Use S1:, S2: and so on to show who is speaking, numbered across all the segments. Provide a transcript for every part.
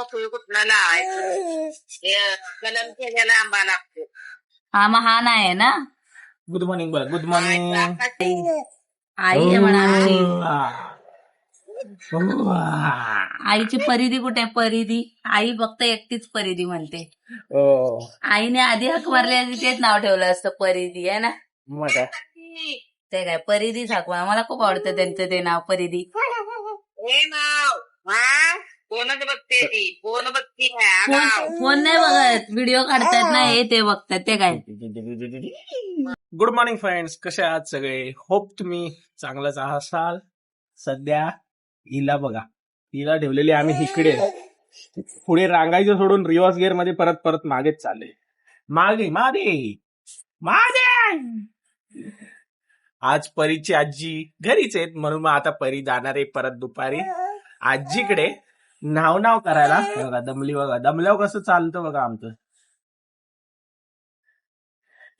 S1: पुढं कुठला लावायचं कलम केलेला आंबा लागतो.
S2: हा मग हा नाही आहे ना.
S3: गुड मॉर्निंग बरं. Good morning.
S2: आई आहे म्हणा आमची. आईची परिधी कुठे आहे? परिधी आई फक्त एकटीच परिधी म्हणते. आईने आधी हक मारली आणि तेच नाव ठेवलं असतं परिधी आहे ना.
S3: मग काय
S2: ते काय परिधी साकवा मला खूप आवडतं त्यांचं ते नाव परिधी.
S1: हे नाव कोणच बघते ती कोण बघती
S2: फोन नाही बघत व्हिडिओ काढतात ना हे ते बघतात ते काय.
S3: Good morning friends. कसे आहात सगळे? होप तुम्ही चांगलंच असाल. सध्या हिला बघा, हिला ठेवलेली आम्ही इकडे पुढे रांगायचं सोडून रिव्हर्स गिअर मध्ये परत परत मागेच चालले. मागे मागे मागे. आज परीची आजी घरीच आहेत म्हणून मग आता परी जाणार आहे परत दुपारी आजीकडे नाव करायला. बघा दमली, बघा दमल्यावर कसं चालतं बघा आमचं.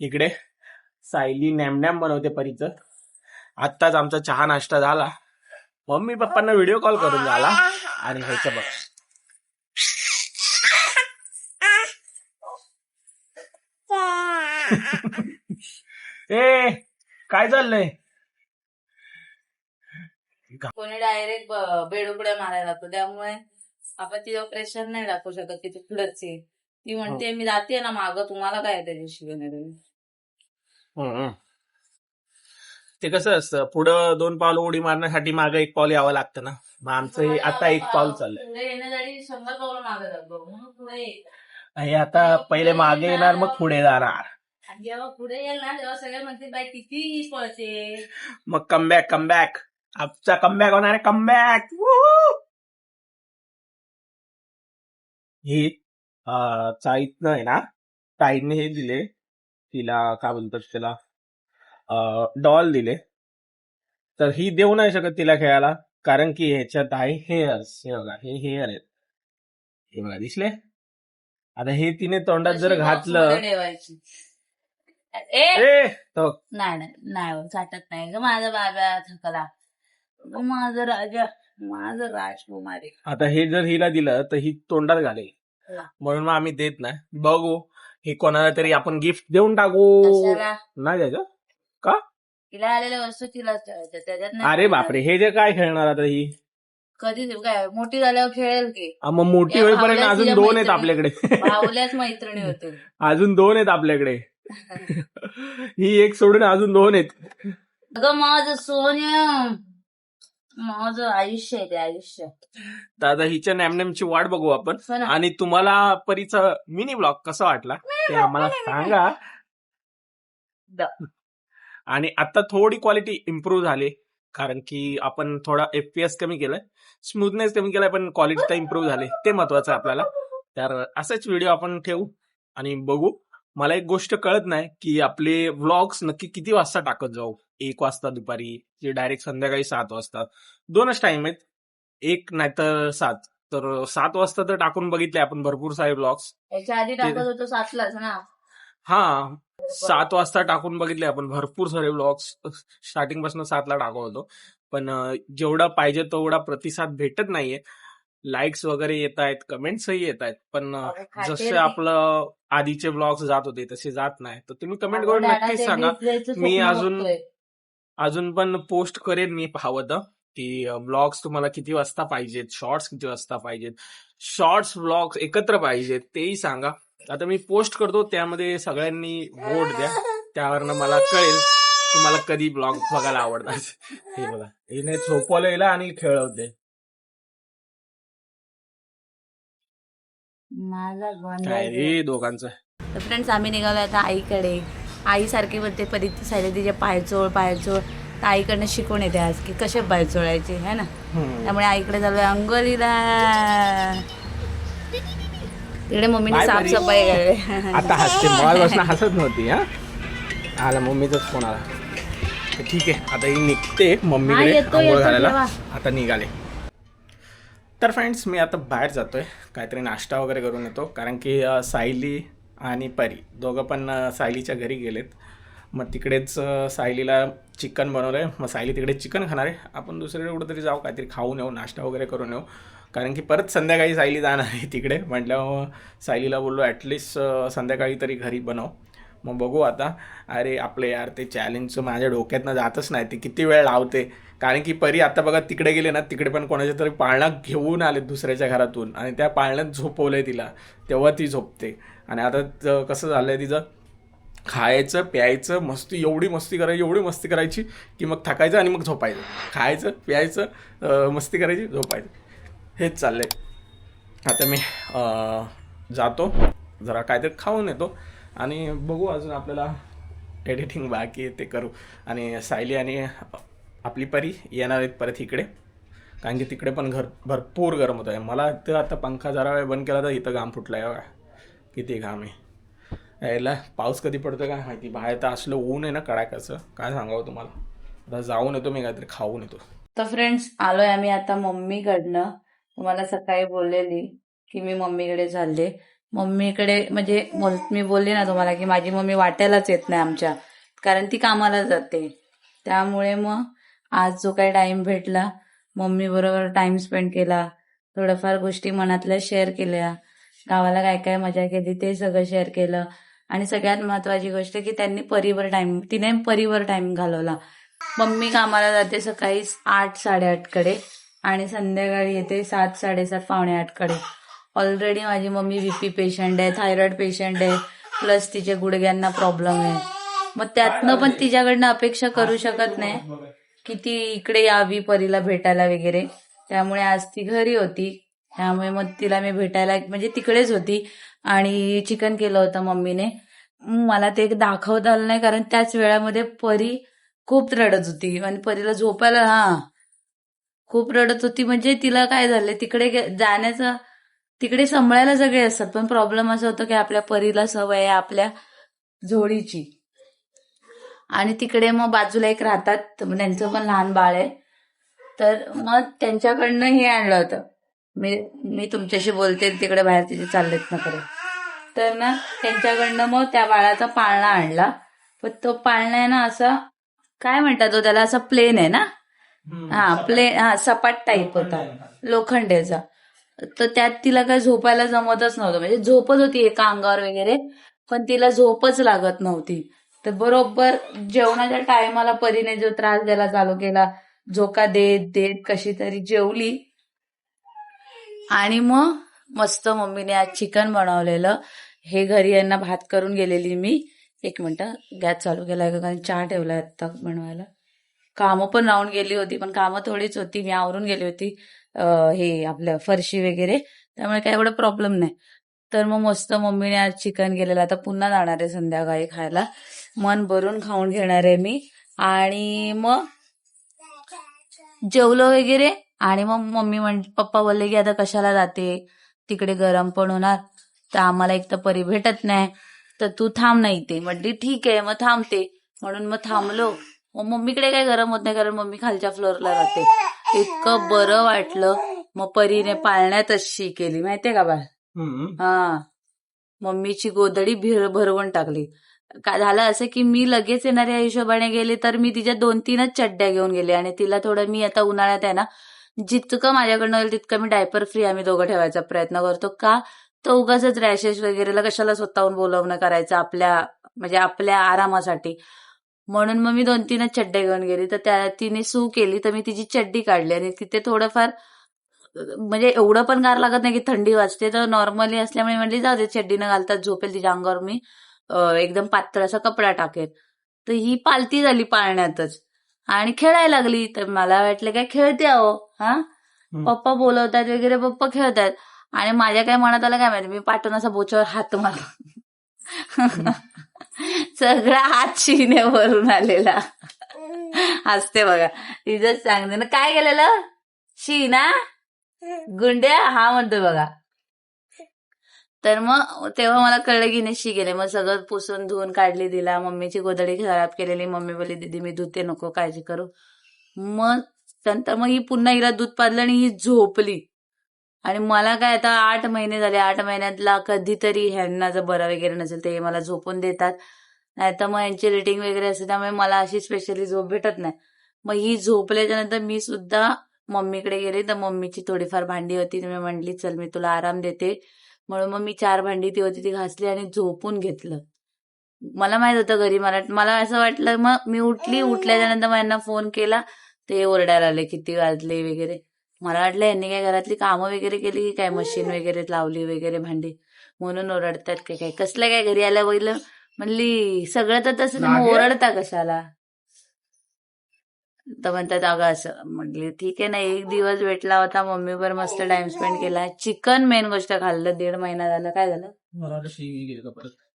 S3: इकडे सायली नॅम बनवते परीचं. आत्ताच आमचा चहा नाश्ता झाला. मम्मी पप्पांना व्हिडिओ कॉल करून झाला आणि ह्याचं बघ ए काय चाललंय.
S2: कोणी डायरेक्ट बेडुकड्या मारायला लागतो त्यामुळे आपण तिचं प्रेशर नाही दाखवू शकत की ती पुढची. ती म्हणते मी जाते ना मागं तुम्हाला काय त्याच्याशी घेणार.
S3: ते कसं असतं पुढं 2 पावलं उडी मारण्यासाठी मागं 1 पाऊल यावं लागतं ना. मग आमचं हे आता 1 पाऊल चाललंय.
S2: पुढे येण्यासाठी 100 पावलं मागे जातो म्हणून पुढे.
S3: हे आता पहिले मागे येणार मग पुढे जाणार.
S2: आणि जेव्हा पुढे येईल ना तेव्हा सगळे म्हणतील बाई किती पळते.
S3: मग कमबॅक आमचा कमबॅक होणार आहे. कमबॅक ही चाईतनं आहे ना, ताईने हे दिले तिला, काय बोलतात त्याला, डॉल दिले. तर ही देऊ नाही शकत तिला खेळायला कारण की ह्याच्यात आहे हेअर्स. हे बघा हे हेअर आहेत, हे बघा दिसले. आता हे तिने तोंडात जर घातलं
S2: नाही चाटत नाही ग माझा बाबा थकला माझं राजा माझं राजकुमारी.
S3: आता हे जर हिला दिलं तर ही तोंडात घालेल म्हणून मग आम्ही देत नाही. बघू हे कोणाला तरी आपण गिफ्ट देऊन टाकू. नाही द्यायचं का?
S2: तिला आलेल्या वस्तू तिला त्याच्यात.
S3: अरे बापरे हे जे काय खेळणार आता ही
S2: कधी काय मोठी झाल्यावर खेळेल की.
S3: मग मोठी होईपर्यंत अजून 2 आहेत आपल्याकडे.
S2: भावल्याच मैत्रिणी होतील.
S3: अजून 2 आहेत आपल्याकडे. ही एक सोडून अजून 2 आहेत.
S2: अगं माझं सोन्या माझं आयुष्य आहे ते आयुष्य.
S3: तर आता हिच्या नॅमनॅमची वाट बघू आपण. आणि तुम्हाला परीचा मिनी ब्लॉग कसा वाटला ते आम्हाला सांगा. आणि आता थोडी क्वालिटी इम्प्रूव्ह झाली कारण की आपण थोडा FPS कमी केलाय, स्मूथनेस कमी केलाय, पण क्वालिटी तर इम्प्रूव्ह झाली ते महत्वाचं आहे आपल्याला. तर असेच व्हिडिओ आपण ठेवू आणि बघू. मला एक गोष्ट कळत नाही की आपले व्लॉग्स नक्की किती वाजता टाकत जाऊ. 1 वाजता दुपारी की डायरेक्ट संध्याकाळी 7 वाजता. 2च टाइम आहेत, 1 नाही तर 7. तर 7 वाजता तर टाकून बघितले आपण भरपूर सारे व्लॉग्स.
S2: याच्या आधी टाकत होतो 7लाच ना.
S3: हा 7 वाजता टाकून बघितले आपण भरपूर सारे व्लॉग्स. स्टार्टिंग पासून 7ला टाकत होतो, पण जेवढा पाहिजे तेवढा प्रतिसाद भेटत नाहीये. लाईक्स वगैरे येत आहेत, कमेंट्सही येत आहेत, पण जसे आपलं आधीचे व्लॉग्स जात होते तसे जात नाही. तर तुम्ही कमेंट करून नक्कीच सांगा. मी अजून पण पोस्ट करेन मी हवं तर की व्लॉग्स तुम्हाला किती वाजता पाहिजेत, शॉर्ट्स किती वाजता पाहिजेत, शॉर्ट्स व्लॉग्स एकत्र पाहिजेत तेही सांगा. आता मी पोस्ट करतो त्यामध्ये सगळ्यांनी वोट द्या, त्यावरनं मला कळेल तुम्हाला कधी ब्लॉग बघायला आवडतात. हे बघा हिने झोपवलं हिला आणि खेळवते. काय रे दोघांचं.
S2: तर फ्रेंड्स आम्ही निघालो आता आईकडे. आई सारखी म्हणते परिती सायले तिचे पायचोळ तर आईकडनं शिकवून येते आज की कसे पाय चोळायचे है ना. त्यामुळे आईकडे चाललोय अंघोळीला. तिकडे मम्मीने साफसफाई करायला.
S3: आता हसते, मॉलपासून हसत नव्हती. आला मम्मीचाच फोन आला. ठीक आहे आता ही निघते मम्मीकडे अंघोळ घालायला. आता निघाले. तर फ्रेंड्स मी आता बाहेर जातोय, काहीतरी नाश्ता वगैरे करून येतो कारण की सायली आणि परी दोघं पण सायलीच्या घरी गेलेत. मग तिकडेच सायलीला चिकन बनवलं आहे. मग सायली तिकडे चिकन खाणार आहे. आपण दुसरीकडे कुठेतरी जाऊ, काहीतरी खाऊन येऊ, नाश्ता वगैरे करून येऊ. कारण की परत संध्याकाळी सायली जाणार आहे तिकडे म्हटल्यावर सायलीला बोललो ॲटलिस्ट संध्याकाळी तरी घरी बनव. मग बघू आता. अरे आपलं यार ते चॅलेंजचं माझ्या डोक्यातनं जातच नाही, ते किती वेळ लावते. कारण की परी आता बघा तिकडे गेले ना, तिकडे पण कोणाच्या तरी पाळण्यात घेऊन आले दुसऱ्याच्या घरातून आणि त्या पाळण्यात झोपवलं आहे तिला, तेव्हा ती झोपते. आणि आता कसं झालं आहे तिचं, खायचं प्यायचं मस्ती, एवढी मस्ती करायची की मग थकायचं आणि मग झोपायचं, खायचं प्यायचं मस्ती करायची झोपायचं, हेच चाललं आहे. आता मी जातो, जरा काहीतरी खाऊन येतो आणि बघू अजून आपल्याला एडिटिंग बाकी आहे ते करू. आणि सायली आणि आपली परी येणार आहेत परत इकडे, कारण की तिकडे पण घर भरपूर गरम होत आहे. मला तर आता पंखा जरा वेळ बंद केला तर इथं घाम फुटला आहे बघा, किती घाम आहे. यायला पाऊस कधी पडतो काय माहिती. बाहेर तर असलं ऊन आहे ना कडाक्याचं, काय सांगावं तुम्हाला. आता जाऊन येतो मी, काहीतरी खाऊन येतो.
S2: तर फ्रेंड्स, आलोय आम्ही आता मम्मीकडनं. तुम्हाला सकाळी बोललेली की मी मम्मीकडे चालले. मम्मीकडे म्हणजे मी बोलले ना तुम्हाला की माझी मम्मी वाट्यालाच येत नाही आमच्या, कारण ती कामाला जाते. त्यामुळे मग आज जो काही टाइम भेटला मम्मी बरोबर टाइम स्पेंड केला, थोड्याफार गोष्टी मनातल्या शेअर केल्या, गावाला काय काय मजा केली ते सगळं शेअर केलं. आणि सगळ्यात महत्वाची गोष्ट की तिने परीवर टाइम घालवला. मम्मी कामाला जाते सकाळी 8-8:30 कडे आणि संध्याकाळी येते 7-7:30 पावणे 8 कडे. ऑलरेडी माझी मम्मी बीपी पेशंट आहे, थायरॉइड पेशंट आहे, प्लस तिच्या गुडघ्यांना प्रॉब्लेम आहे. मग त्यातनं पण तिच्याकडनं अपेक्षा करू शकत नाही की ती इकडे यावी परीला भेटायला वगैरे. त्यामुळे आज ती घरी होती, त्यामुळे मग तिला मी भेटायला म्हणजे तिकडेच होती. आणि चिकन केलं होतं मम्मीने. मला ते दाखवता आलं नाही कारण त्याच वेळामध्ये परी खूप रडत होती आणि परीला झोपायला खूप रडत होती. म्हणजे तिला काय झालं, तिकडे जाण्याचं, तिकडे सांभाळायला सगळे असतात, पण प्रॉब्लेम असं होतं की आपल्या परीला सवय आहे आपल्या झोळीची. आणि तिकडे मग बाजूला एक राहतात, त्यांचं पण लहान बाळ आहे, तर मग त्यांच्याकडनं हे आणलं होतं. मी तुमच्याशी बोलते तिकडे बाहेर तिथे चाललेत ना खरं. तर ना त्यांच्याकडनं मग त्या बाळाचा पाळणा आणला. पण तो पाळणा आहे ना असा, काय म्हणतात त्याला, असा प्लेन आहे ना, सपाट टाईप होता, लोखंडेचा. तर त्यात तिला काय झोपायला जमतच नव्हतं. म्हणजे झोपत होती एका अंगावर वगैरे, पण तिला झोपच लागत नव्हती. तर बरोबर जेवणाच्या टायमाला परीने जो त्रास द्यायला चालू केला, झोका देत देत कशी तरी जेवली. आणि मग मस्त मम्मीने आज चिकन बनवलेलं. हे घरी यांना भात करून गेलेली मी. 1 मिनिट, गॅस चालू केलाय का, कारण चहा ठेवलाय आता बनवायला. कामं पण राहून गेली होती, पण कामं थोडीच होती, मी आवरून गेली होती हे आपलं फरशी वगैरे, त्यामुळे काय एवढा प्रॉब्लेम नाही. तर मग मस्त मम्मीने आज चिकन केलेलं. आता पुन्हा जाणार आहे संध्याकाळी खायला, मन भरून खाऊन घेणार आहे मी. आणि मग जेवलो वगैरे. आणि मग पप्पा बोलले की आता कशाला जाते, तिकडे गरम पण होणार, तर आम्हाला एक तर परी भेटत नाही, तर तू थांब नाही. ते म्हटली ठीक आहे मग थांबते, म्हणून मग थांबलो. मग मम्मीकडे काय गरम होत नाही कारण मम्मी खालच्या फ्लोअरला राहते. इतकं बरं वाटलं. मग परीने पाळण्यातच शी केली माहितीये का बाळ. मम्मीची गोदडी भरवून टाकली. काय झालं असं की मी लगेच येणाऱ्या हिशोबाने गेले, तर मी तिच्या 2-3च चड्ड्या घेऊन गेले. आणि तिला थोडं, मी आता उन्हाळ्यात आहे ना, जितकं माझ्याकडनं होईल तितकं मी डायपर फ्री आम्ही दोघं ठेवायचा प्रयत्न करतो. का तर उगाच रॅशेस वगैरेला कशाला स्वतःहून बोलवणं करायचं आपल्या आरामासाठी. म्हणून मग मी 2-3च चड्ड्या घेऊन गेली. तर तिने सू केली, तर मी तिची चड्डी काढली आणि तिथे थोडंफार म्हणजे एवढं पण गार लागत नाही की थंडी वाजते, तर नॉर्मली असल्यामुळे म्हणली जाऊ दे, चड्डी न घालतात झोपेल, तिच्या अंगावर मी एकदम पातळ असा कपडा टाकेल. तर ही पालती झाली पाळण्यातच आणि खेळायला लागली. तर मला वाटलं काय खेळते अहो, पप्पा बोलवतात वगैरे, पप्पा खेळतात. आणि माझ्या काय मनात आलं काय माहिती, मी पाठवून असा बोच्यावर हात मारला. सगळा हात शिने भरून आलेला. हसते बघा, तिथंच सांगते ना काय केलेलं, शी ना गुंड्या हा म्हणतोय बघा. तर मग तेव्हा मला कळलं की नाही शी गेले. मग सगळं पुसून धुवून काढली, दिला. मम्मीची गोदडी खराब केलेली, मम्मी बोलली दीदी मी धुते, नको काळजी करू. मग नंतर मग ही पुन्हा हिला दूध पाजलं आणि ही झोपली. आणि मला काय आता 8 महिने झाले, 8 महिन्यातला कधीतरी ह्यांना जर बरं वगैरे नसेल ते मला झोपून देतात. नाही तर मग यांची रेटिंग वगैरे असते, त्यामुळे मला अशी स्पेशली झोप भेटत नाही. मग ही झोपल्याच्या नंतर मी सुद्धा मम्मीकडे गेले, तर मम्मीची थोडीफार भांडी होती, तर मी म्हटली चल मी तुला आराम देते. म्हणून मग मी 4 भांडी ती होती ती घासली आणि झोपून घेतलं. मला माहित होतं घरी मला असं वाटलं, मग मी उठल्याच्या नंतर मग यांना फोन केला, ते ओरडायला आले किती वाजले वगैरे. मला वाटलं यांनी काय घरातली कामं वगैरे केली की काय, मशीन वगैरे लावली वगैरे भांडी, म्हणून ओरडतात की काय. कसलं काय घरी आल्या बघितलं, म्हणली सगळं तर तसं, मग ओरडता कशाला. तर म्हणतात अगं असं. म्हटली ठीक आहे ना, एक दिवस भेटला होता, मम्मीवर मस्त टाइम स्पेंड केला. चिकन मेन गोष्ट खाल्लं, 1.5 महिना झाला. काय झालं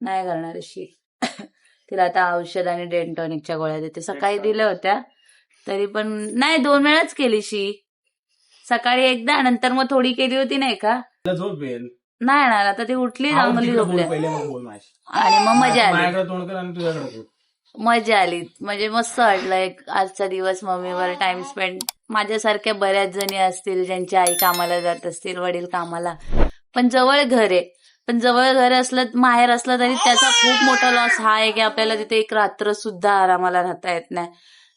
S2: नाही करणार अशी. तिला आता औषध आणि डेंटॉनिकच्या गोळ्या देते. सकाळी दिल्या होत्या तरी पण नाही, 2 वेळाच केली शी. सकाळी एकदा, नंतर मग थोडी केली होती नाही का. नाही येणार आता, ती उठली चांगली झोपली आणि मग मजा आली. म्हणजे मस्त वाटलं एक आजचा दिवस मम्मीवर टाइम स्पेंड. माझ्यासारख्या बऱ्याच जणी असतील ज्यांची आई कामाला जात असतील, वडील कामाला, पण जवळ घर आहे. पण जवळ घर असलं, माहेर असलं तरी त्याचा खूप मोठा लॉस हा आहे की आपल्याला तिथे एक रात्र सुद्धा आरामाला राहता येत नाही.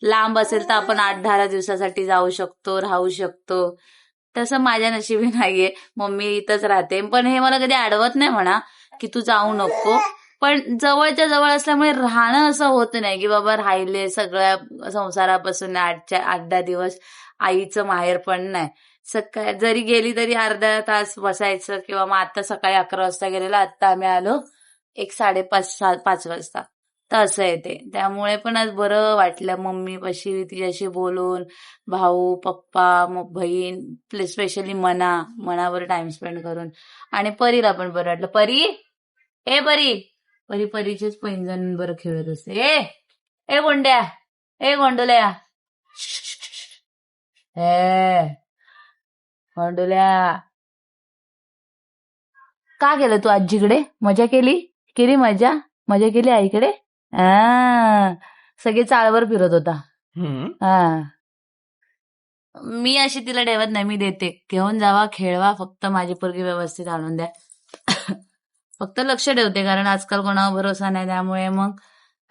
S2: लांब असेल तर आपण 8-10 दिवसासाठी जाऊ शकतो, राहू शकतो. तसं माझ्या नशिबी नाहीये. मम्मी इथंच राहते, पण हे मला कधी अडवत नाही म्हणा की तू जाऊ नको. पण जवळच्या जवळ असल्यामुळे राहणं असं होत नाही की बाबा राहिले सगळ्या संसारापासून 8-10 दिवस. आईचं माहेर पण नाही. सकाळी जरी गेली तरी अर्धा तास बसायचं, किंवा मग आता सकाळी 11 वाजता गेलेलं, आता आम्ही आलो 5:30 वाजता. तर असं येते. त्यामुळे पण आज बरं वाटलं मम्मीपाशी तिच्याशी बोलून. भाऊ, पप्पा, बहीण, स्पेशली मनावर टाइम स्पेंड करून. आणि परीला पण बरं वाटलं. परीचेच पैंजण बरं खेळत असते. ए गोंड्या, ए गोंडोल्या, गोंडोल्या, का गेलं तू आजीकडे? मजा केली मजा केली आईकडे. सगळे चाळवर फिरत होता. मी अशी तिला ठेवत नाही, मी देते. घेऊन जावा, खेळवा, फक्त माझी पोरगी व्यवस्थित आणून द्या. फक्त लक्ष ठेवते, कारण आजकाल कोणावर भरोसा नाही, त्यामुळे मग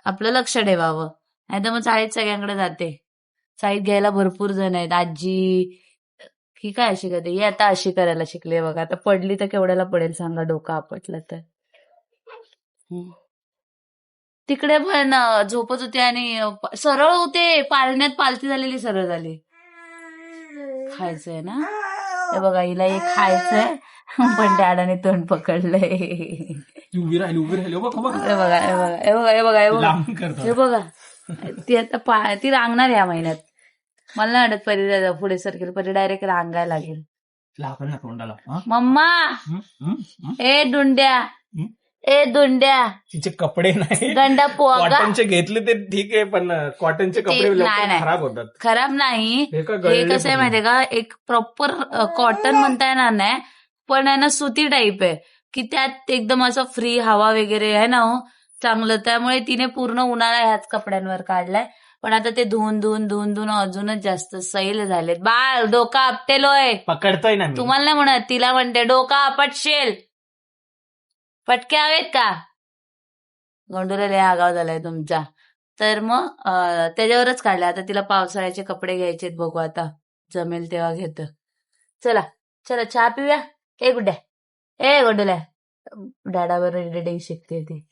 S2: आपलं लक्ष ठेवावं. नाही तर मग चाळीत सगळ्यांकडे जाते. चाळीत घ्यायला भरपूर जण आहेत. आजी ही काय अशी करते, ही आता अशी करायला शिकली बघा. आता पडली तर केवढ्याला पडेल सांगा, डोकं आपटलं तर. तिकडे पण झोपत होते आणि सरळ होते, पाळण्यात पालती झालेली सरळ झाली. खायचंय ना, हे बघा हिला एक खायचंय, पण डॅडाने तोंड पकडलंय. हे बघा ती आता ती रांगणार या महिन्यात. मला नाही वाटत परी पुढे सरकेल, परी डायरेक्ट रांगायला लागेल. मम्मा, ए दुंड्या,
S3: तिचे कपडे नाही
S2: गंडा पोगा
S3: कॉटनचे घेतले ते ठीक आहे, पण कॉटनचे कपडे खराब होतात.
S2: खराब नाही, हे कसं आहे माहितीये का, एक प्रॉपर कॉटन म्हणता येणार नाही, पण आहे ना सुती टाईप आहे की त्यात एकदम असं फ्री हवा वगैरे आहे ना चांगलं. त्यामुळे तिने पूर्ण उन्हाळा ह्याच कपड्यांवर काढलाय. पण आता ते धुवून अजूनच जास्त सैल झालेत. बाळ डोका आपटेलोय,
S3: पकडतोय ना
S2: तुम्हाला नाही म्हणत, तिला म्हणते डोका आपटशेल. पटके हवेत का? गोंडूला लय आगाव झालाय तुमचा. तर मग त्याच्यावरच काढलं. आता तिला पावसाळ्याचे कपडे घ्यायचेत, बघू आता जमेल तेव्हा घेत. चला चहा पिऊया. ए गुड्ड्या, ए गोंडूला, डॅडावर रेडिंग शिकते ती.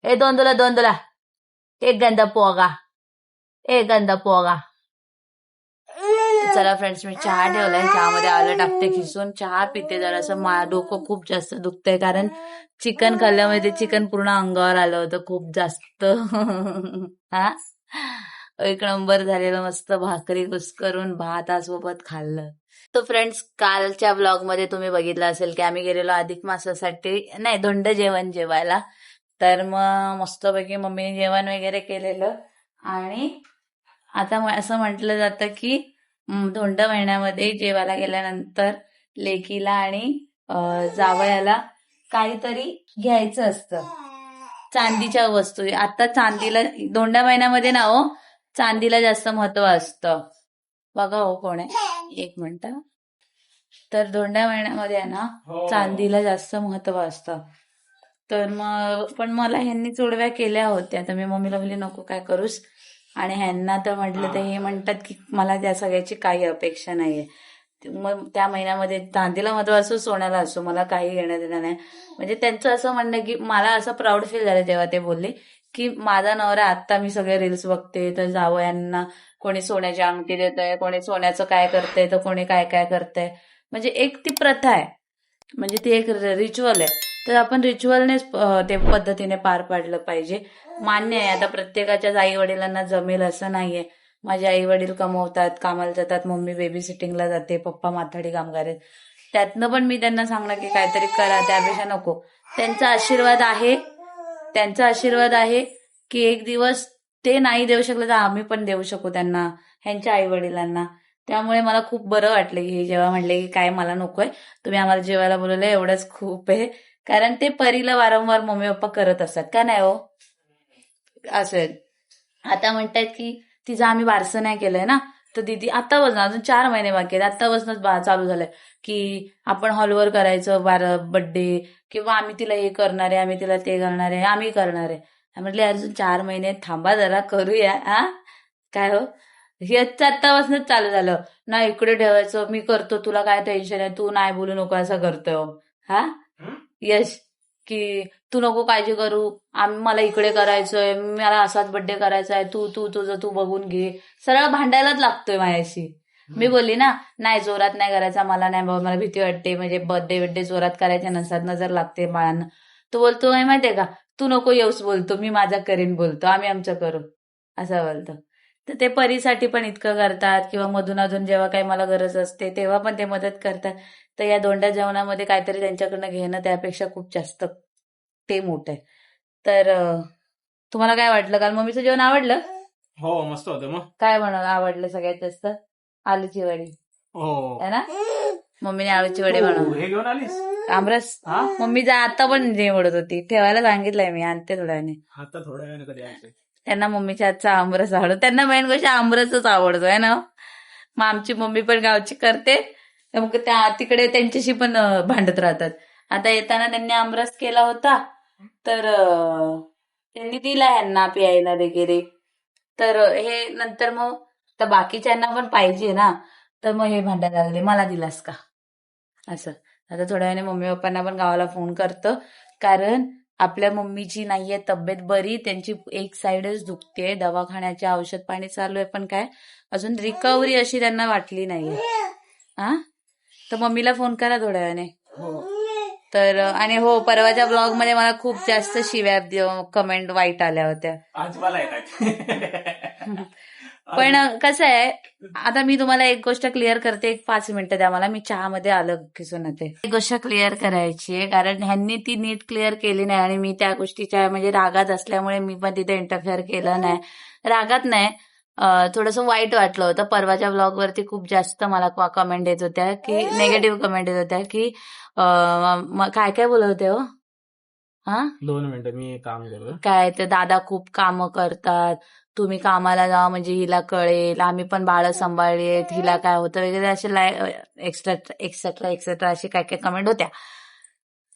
S2: ए दोंदुला, एक गंदा पोगा. चला फ्रेंड्स, मी चहा ठेवलाय, चहामध्ये आलं टाकते खिसून, चहा पिते. जरासं डोकं खूप जास्त दुखतंय, कारण चिकन खाल्ल्यामुळे ते चिकन पूर्ण अंगावर आलं होतं खूप जास्त. हा, एक नंबर झालेलं, मस्त भाकरी कुस्करून भातासोबत खाल्लं. तो फ्रेंड्स, कालच्या ब्लॉग मध्ये तुम्ही बघितलं असेल की आम्ही गेलेलो अधिक मासासाठी, नाही धोंड जेवण जेवायला. तर मग मस्तपैकी मम्मीने जेवण वगैरे केलेलं. आणि आता असं म्हटलं जातं की धोंड महिन्यामध्ये जेवायला गेल्यानंतर लेकीला आणि जावयाला काहीतरी घ्यायचं असतं, चांदीच्या वस्तू. आता चांदीला धोंडा महिन्यामध्ये ना चांदीला जास्त महत्व असतं. बघा कोण आहे, एक मिनिट. तर धोंडा महिन्यामध्ये आहे ना चांदीला जास्त महत्व असतं. तर मग पण मला ह्यांनी जोडव्या केल्या होत्या, तर मी मम्मीला बोलली नको काय करूस. आणि ह्यांना तर म्हटलं तर हे म्हणतात की मला त्या सगळ्याची काही अपेक्षा नाहीये. मग त्या महिन्यामध्ये चांदीला महत्व असो सोन्याला असो मला काही घेणं देणं नाही. म्हणजे त्यांचं असं म्हणणं की मला असं प्राऊड फील झालं तेव्हा ते बोलले की माझा नवरा, आता मी सगळे रील्स बघते तर जावयांना कोणी सोन्याची अंगठी देतंय, कोणी सोन्याचं काय करतंय, तर कोणी काय काय करतंय. म्हणजे एक ती प्रथा आहे, म्हणजे ती एक रिच्युअल आहे. तर आपण रिच्युअलनेच ते पद्धतीने पार पाडलं पाहिजे. मान्य आहे आता प्रत्येकाच्याच आई वडिलांना जमेल असं नाहीये. माझे आई वडील कमवतात, कामाला जातात, मम्मी बेबी सिटिंगला जाते, पप्पा माथाडी कामगार आहेत. त्यातनं पण मी त्यांना सांगणार की काहीतरी करा, त्यापेक्षा नको. त्यांचा आशीर्वाद आहे, त्यांचा आशीर्वाद आहे की एक दिवस ते नाही देऊ शकले तर आम्ही पण देऊ शकू त्यांना, ह्यांच्या आई वडिलांना. त्यामुळे मला खूप बरं वाटलं की जेव्हा म्हणले की काय मला नकोय, तुम्ही आम्हाला जेवायला बोलवलंय एवढंच खूप आहे. कारण ते परीला वारंवार मम्मी पप्पा करत असतात का नाही हो, असं. आता म्हणतायत की तिचं आम्ही बारसं नाही केलंय ना, तर दीदी आत्तापासून अजून 4 महिने बाकी आहेत, आत्तापासूनच चालू झालंय की आपण हॉलवर करायचं बर्थडे, किंवा आम्ही तिला हे करणार आहे, आम्ही तिला ते करणार आहे, आम्ही करणार आहे. म्हटले अजून 4 महिने थांबा जरा, करूया. हा काय हो, हेच आत्तापासूनच चालू झालं ना. इकडे ठेवायचं, मी करतो, तुला काय टेन्शन आहे, तू नाही बोलू नको असं करतोय हो. हा यश की तू नको काळजी करू, मला इकडे करायचंय, मला असाच बर्थडे करायचा आहे, तू तू तुझं तू बघून घे. सरळ भांडायलाच लागतोय माझ्याशी. मी बोलली ना नाही जोरात नाही करायचा, मला नाही बाबा, मला भीती वाटते, म्हणजे बर्थडे जोरात करायचे नसतात, नजर लागते बाळांना. तो बोलतो काय माहितीये का, तू नको येऊस बोलतो, मी माझा करीन बोलतो, आम्ही आमचं करू असं बोलतो. तर ते परीसाठी पण इतकं करतात, किंवा मधून अधून जेव्हा काही मला गरज असते तेव्हा पण ते मदत करतात. तर या दोंड्या जेवणामध्ये काहीतरी त्यांच्याकडनं घेणं त्यापेक्षा खूप जास्त ते मोठं आहे. तर तुम्हाला काय वाटलं, काल मम्मीचं जेवण आवडलं?
S3: हो मस्त होतं. मग
S2: काय आवडलं सगळ्यात जास्त? आलूची वडी
S3: हो
S2: है ना, मम्मीने आलूची वडी बनवली.
S3: हे घेऊन आलीस
S2: आमरस मम्मी आता पण निवडत होती, ठेवायला सांगितलंय मी, आणते थोड्या वेळाने.
S3: आता थोड्या वेळाने कधी यायचंय.
S2: त्यांना मम्मीच्या हातचा आमरस आवडतो, त्यांना मेन गोष्ट आमरसच आवडतो आहे ना. मग आमची मम्मी पण गावची करते, मग त्या तिकडे त्यांच्याशी पण भांडत राहतात. आता येताना त्यांनी आमरस केला होता, तर त्यांनी दिला यांना प्यायला वगैरे. तर हे नंतर मग तर बाकीच्यांना पण पाहिजे ना, तर मग हे भांडायला लागले, मला दिलास का असं. आता थोड्या वेळाने मम्मी पप्पांना पण गावाला फोन करतं, कारण आपल्या मम्मीची नाहीये तब्येत बरी, त्यांची एक साईडच दुखते, दवाखान्याचे औषध पाणी चालू आहे, पण काय अजून रिकव्हरी अशी त्यांना वाटली नाहीये. हा तर मम्मीला फोन करा थोड्या वेळाने. तर आणि हो, परवाच्या ब्लॉग मध्ये मला खूप जास्त शिव्या कमेंट वाईट आल्या होत्या.
S3: आज मला येतात.
S2: पण कसं आहे, आता मी तुम्हाला एक गोष्ट क्लिअर करते, एक 5 मिनिटं द्या मला, मी चहामध्ये आलं किसून येते. एक गोष्ट क्लिअर करायची आहे, कारण ह्यांनी ती नीट क्लिअर केली नाही आणि मी त्या गोष्टीच्या म्हणजे रागात असल्यामुळे मी पण तिथे इंटरफेअर केलं नाही. रागात नाही, थोडंसं वाईट वाटलं होतं. परवाच्या ब्लॉग वरती खूप जास्त मला कमेंट येत होत्या, की निगेटिव्ह कमेंट येत होत्या, की काय काय बोलत होते हो.
S3: 2 मिनिटं मी काम करतो.
S2: काय ते दादा खूप कामं करतात, तुम्ही कामाला जा म्हणजे हिला कळेल, आम्ही पण बाळ सांभाळलीत, हिला काय होतं वगैरे असे एक्सेट्रा एक्सेट्रा एक्सेट्रा अशी काय काय कमेंट होत्या.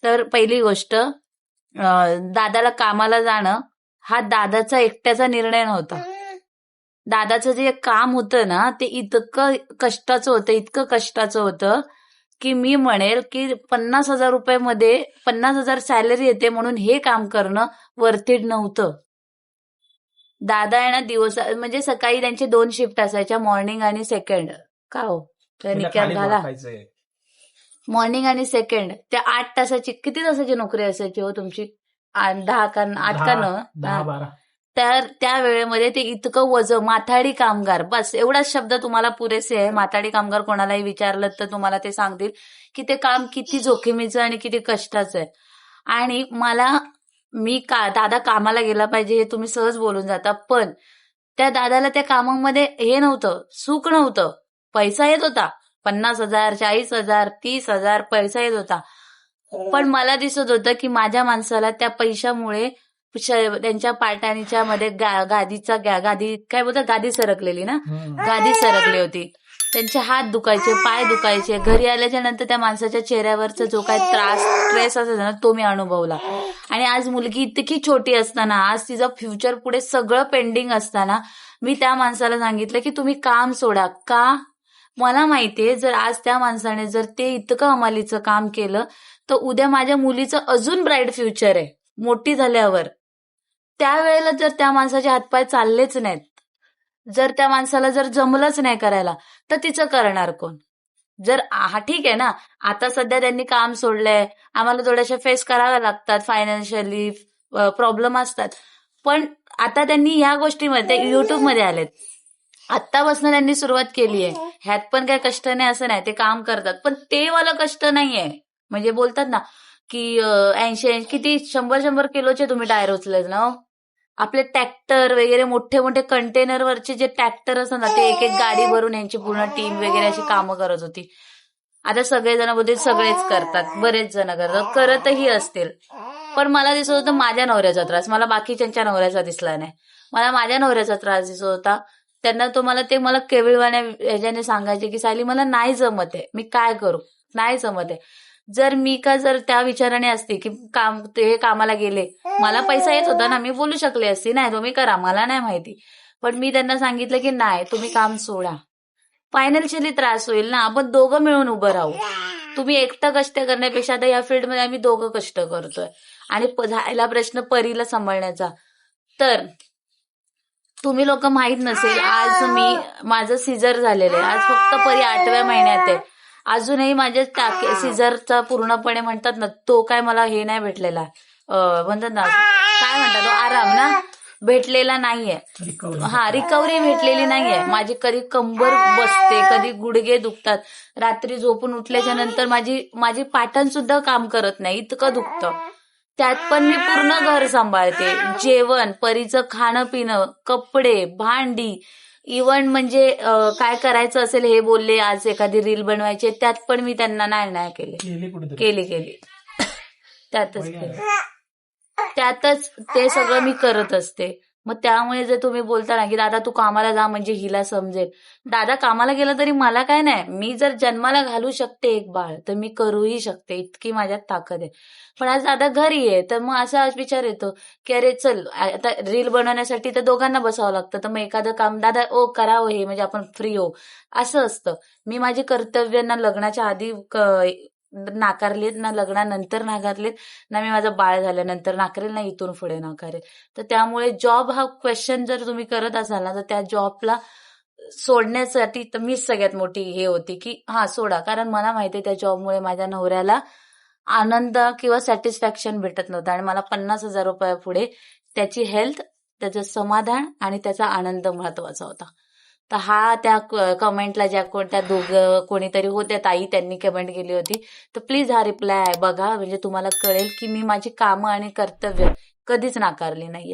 S2: तर पहिली गोष्ट, दादाला कामाला जाणं हा दादाचा एकट्याचा निर्णय नव्हता. दादाचं जे काम होतं ना, ते इतकं कष्टाचं होतं की मी म्हणेल की 50,000 रुपयामध्ये 50,000 सॅलरी येते म्हणून हे काम करणं वर्थीड नव्हतं. दादा आहे ना, दिवस म्हणजे सकाळी त्यांचे 2 शिफ्ट असायच्या, मॉर्निंग आणि सेकंड. का हो निकाल घाला, मॉर्निंग आणि सेकंड. त्या 8 तासाची किती तासाची नोकरी असायची हो तुमची? 8 का 9? तर त्या वेळेमध्ये ते इतकं वजन, माथाडी कामगार, बस एवढाच शब्द तुम्हाला पुरेसे आहे. माथाडी कामगार कोणालाही विचारलं तर तुम्हाला ते सांगतील की ते काम किती जोखमीचं आणि किती कष्टाचं आहे. आणि दादा कामाला गेला पाहिजे हे तुम्ही सहज बोलून जाता, पण त्या दादाला त्या कामामध्ये हे नव्हतं, सुख नव्हतं. पैसा येत होता, 50,000, 40,000, 30,000 पैसा येत होता, पण मला दिसत होतं की माझ्या माणसाला त्या पैशामुळे त्यांच्या पार्टाणीच्या मध्ये गादी काय बोलतात, गादी सरकलेली ना, गादी सरकली होती. त्यांचे हात दुखायचे, पाय दुखायचे. घरी आल्याच्या नंतर त्या माणसाच्या चेहऱ्यावरचा जो काही स्ट्रेस असायचा ना तो मी अनुभवला. आणि आज मुलगी इतकी छोटी असताना, आज तिचं फ्युचर पुढे सगळं पेंडिंग असताना मी त्या माणसाला सांगितलं की तुम्ही काम सोडा. का? मला माहितीये जर आज त्या माणसाने जर ते इतकं हमालीचं काम केलं तर उद्या माझ्या मुलीचं अजून ब्राईट फ्युचर आहे मोठी झाल्यावर. त्यावेळेला जर त्या माणसाचे हातपाय चाललेच नाहीत, जर त्या माणसाला जर जमलंच नाही करायला, तर तिचं करणार कोण? जर हा ठीक आहे ना, आता सध्या त्यांनी काम सोडलंय, आम्हाला थोड्याशा फेस कराव्या लागतात, फायनान्शियली प्रॉब्लेम असतात, पण आता त्यांनी ह्या गोष्टीमध्ये युट्यूबमध्ये आलेत, आत्तापासून त्यांनी सुरुवात केली आहे. ह्यात पण काही कष्ट नाही असं नाही, ते काम करतात, पण ते वाला कष्ट नाहीये. म्हणजे बोलतात ना की 80 किती 100 किलोचे तुम्ही टायर उचलेत ना हो. आपले ट्रॅक्टर वगैरे मोठे मोठे कंटेनरवरचे जे ट्रॅक्टर असतात ना, ते एक एक गाडी भरून यांची पूर्ण टीम वगैरे अशी कामं करत होती. आता सगळेजण बोलतील सगळेच करतात, बरेच जण करतात, करतही असतील, पण मला दिसत होतं माझ्या नवऱ्याचा त्रास, मला बाकीच्यांच्या नवऱ्याचा दिसला नाही. मला माझ्या नवऱ्याचा त्रास दिसत होता. त्यांना तो मला केविळवाण्या ह्याच्याने सांगायचे की सायली मला नाही जमत आहे, मी काय करू, नाही जमत आहे. जर त्या विचाराने असते की काम ते कामाला गेले, मला पैसा येत होता ना, मी बोलू शकले असते नाही तुम्ही करा, मला नाही माहिती, पण मी त्यांना सांगितलं की नाही तुम्ही काम सोडा, फायनान्शियली त्रास होईल ना, आपण दोघं मिळून उभं राहू. तुम्ही एकटं कष्ट करण्यापेक्षा आता या फील्डमध्ये आम्ही दोघं कष्ट करतोय. आणि झाला प्रश्न परीला सांभाळण्याचा, तर तुम्ही लोक माहित नसेल, आज माझं सिझर झालेलं आहे, आज फक्त परी 8व्या महिन्यात आहे, अजूनही माझ्या सिझरचा पूर्णपणे म्हणतात ना तो काय मला हे नाही भेटलेला, म्हणतात ना काय म्हणतात तो आराम ना भेटलेला नाहीये. रिकव्हरी भेटलेली नाहीये. माझी कधी कंबर बसते, कधी गुडघे दुखतात, रात्री झोपून उठल्याच्या नंतर माझी पाठण सुद्धा काम करत नाही, इतकं दुखतं. त्यात पण मी पूर्ण घर सांभाळते, जेवण, परीचं खाणं पिणं, कपडे, भांडी, इव्हन म्हणजे काय करायचं असेल हे बोलले आज एखादी रील बनवायची, त्यात पण मी त्यांना नाही केली त्यातच ते सगळं मी करत असते. मग त्यामुळे जर तुम्ही बोलता ना की दादा तू कामाला जा म्हणजे हिला समजेल, दादा कामाला गेला तरी मला काय नाही, मी जर जन्माला घालू शकते एक बाळ तर मी करूही शकते, इतकी माझ्यात ताकद आहे. पण आज दादा घरी आहे, तर मग असा विचार येतो की अरे चल आता रील बनवण्यासाठी तर दोघांना बसावं लागतं, तर मग एखादं काम दादा करावं हे म्हणजे आपण फ्री हो, असं असतं. मी माझी कर्तव्यांना लग्नाच्या आधी नाकारलीत ना, लग्नानंतर नाकारलीत ना, मी माझं बाळ झाल्यानंतर नाकारेल ना, इथून पुढे नाकारेल. तर त्यामुळे जॉब हा क्वेश्चन जर तुम्ही करत असाल ना, तर त्या जॉबला सोडण्यासाठी तर मीच सगळ्यात मोठी हे होती की सोडा, कारण मला माहिती आहे त्या जॉबमुळे माझ्या नवऱ्याला आनंद किंवा सॅटिस्फॅक्शन भेटत नव्हतं, आणि मला 50,000 रुपयापुढे त्याची हेल्थ, त्याचं समाधान आणि त्याचा आनंद महत्वाचा होता. तर त्या कमेंटला ज्या कोणत्या कोणीतरी होत्या ताई, त्यांनी कमेंट केली होती, तर प्लीज हा रिप्लाय बघा, म्हणजे तुम्हाला कळेल की मी माझी कामं आणि कर्तव्य कधीच नाकारली नाहीये.